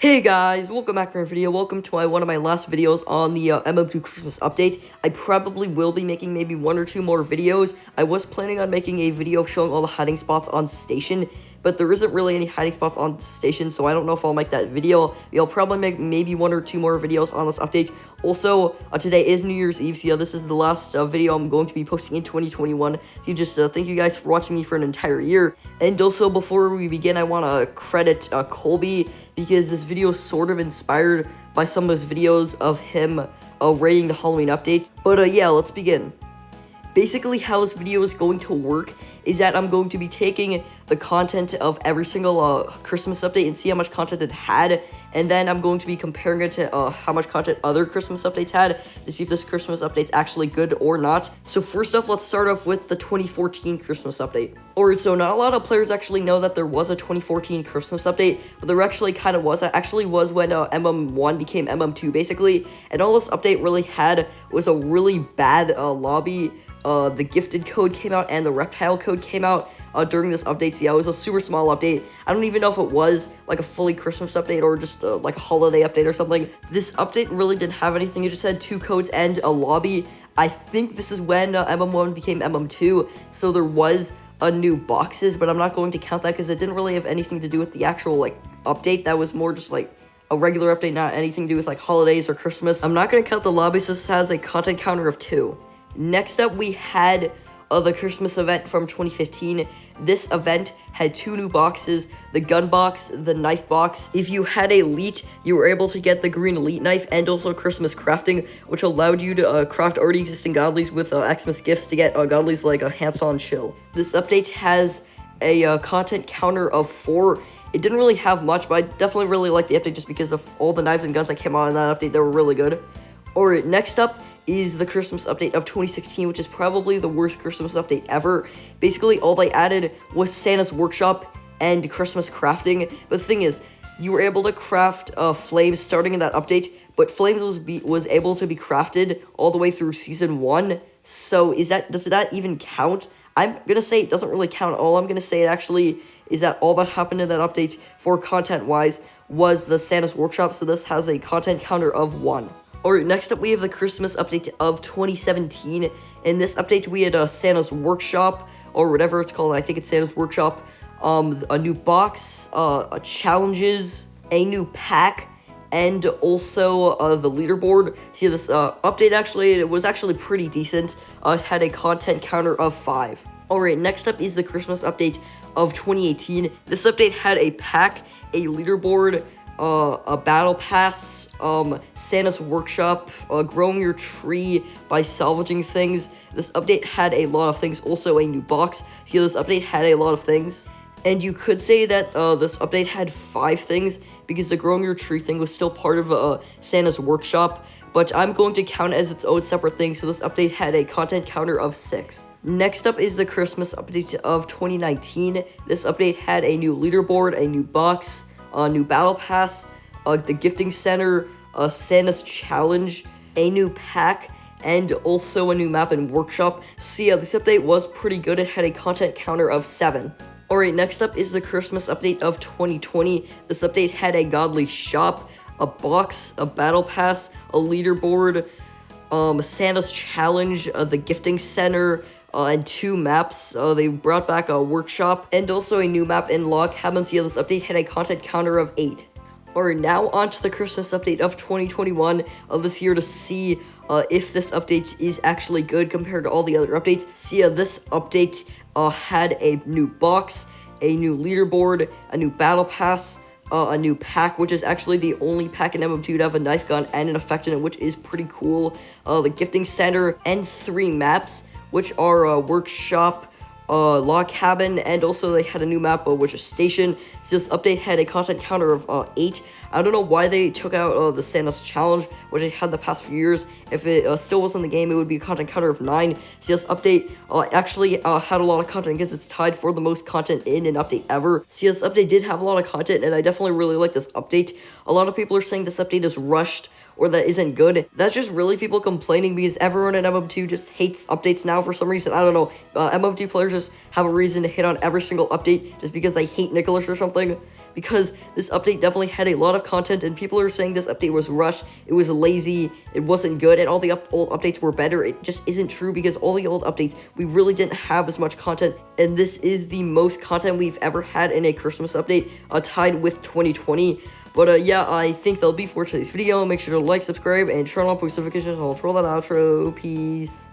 Hey guys, welcome back for a video. Welcome to one of my last videos on the MM2 Christmas update. I probably will be making maybe one or two more videos. I was planning on making a video showing all the hiding spots on station, but there isn't really any hiding spots on station, so I don't know if I'll make that video. I'll probably make maybe one or two more videos on this update. Also, today is New Year's Eve, so this is the last video I'm going to be posting in 2021. So just thank you guys for watching me for an entire year. And also, before we begin, I want to credit Colby, because this video is sort of inspired by some of his videos of him rating the Halloween update. But yeah, let's begin. Basically, how this video is going to work is that I'm going to be taking the content of every single Christmas update and see how much content it had, and then I'm going to be comparing it to how much content other Christmas updates had to see if this Christmas update's actually good or not. So first off, let's start off with the 2014 Christmas update. Alright, so not a lot of players actually know that there was a 2014 Christmas update, but there actually kind of was. It actually was when MM1 became MM2, basically, and all this update really had was a really bad lobby. The gifted code came out and the reptile code came out during this update. So yeah, it was a super small update. I don't even know if it was like a fully Christmas update or just like a holiday update or something. This update really didn't have anything. It just had two codes and a lobby. I think this is when MM1 became MM2, so there was new boxes, but I'm not going to count that because it didn't really have anything to do with the actual like update. That was more just like a regular update, not anything to do with like holidays or Christmas. I'm not going to count the lobby, so this has a content counter of 2. Next up, we had the Christmas event from 2015. This event had 2 new boxes, the gun box, the knife box. If you had elite, you were able to get the green elite knife and also Christmas crafting, which allowed you to craft already existing godlies with Xmas gifts to get godlies like a hands-on chill. This update has a content counter of 4. It didn't really have much, but I definitely really liked the update just because of all the knives and guns that came out in that update. They were really good. Alright, next up is the Christmas update of 2016, which is probably the worst Christmas update ever. Basically, all they added was Santa's Workshop and Christmas crafting. But the thing is, you were able to craft flames starting in that update, but flames was able to be crafted all the way through season 1. So does that even count? I'm gonna say it doesn't really count. All I'm gonna say it actually is that all that happened in that update for content-wise was the Santa's Workshop. So this has a content counter of 1. Alright, next up we have the Christmas update of 2017. In this update we had Santa's Workshop, or whatever it's called. I think it's Santa's Workshop. A new box, challenges, a new pack, and also the leaderboard. See, this update it was actually pretty decent. It had a content counter of 5. Alright, next up is the Christmas update of 2018. This update had a pack, a leaderboard, a battle pass, Santa's Workshop, growing your tree by salvaging things. This update had a lot of things, also a new box. See, this update had a lot of things, and you could say that this update had 5 things because the growing your tree thing was still part of Santa's Workshop, but I'm going to count it as its own separate thing, so this update had a content counter of 6. Next up is the Christmas update of 2019. This update had a new leaderboard, a new box, a new battle pass, the gifting center, Santa's challenge, a new pack, and also a new map and workshop. So yeah, this update was pretty good. It had a content counter of 7. Alright, next up is the Christmas update of 2020. This update had a godly shop, a box, a battle pass, a leaderboard, Santa's challenge, the gifting center, and 2 maps. They brought back a workshop and also a new map in log cabins. Yeah, this update had a content counter of 8. Alright, now on to the Christmas update of 2021 this year to see if this update is actually good compared to all the other updates. See, this update had a new box, a new leaderboard, a new battle pass, a new pack, which is actually the only pack in MM2 to have a knife gun and an effect in it, which is pretty cool. The gifting center and 3 maps, which are workshop, log cabin, and also they had a new map, which is station. So this update had a content counter of 8. I don't know why they took out the Santa's challenge, which they had the past few years. If it still was in the game, it would be a content counter of 9. So this update actually had a lot of content because it's tied for the most content in an update ever. So this update did have a lot of content, and I definitely really like this update. A lot of people are saying this update is rushed or that isn't good. That's just really people complaining because everyone in MM2 just hates updates now for some reason. I don't know. MM2 players just have a reason to hit on every single update just because they hate Nicholas or something. because this update definitely had a lot of content, and people are saying this update was rushed, it was lazy, it wasn't good, and all the old updates were better. It just isn't true, because all the old updates, we really didn't have as much content, and this is the most content we've ever had in a Christmas update, tied with 2020. But yeah, I think that'll be for today's video. Make sure to like, subscribe, and turn on post notifications. I'll troll that outro. Peace.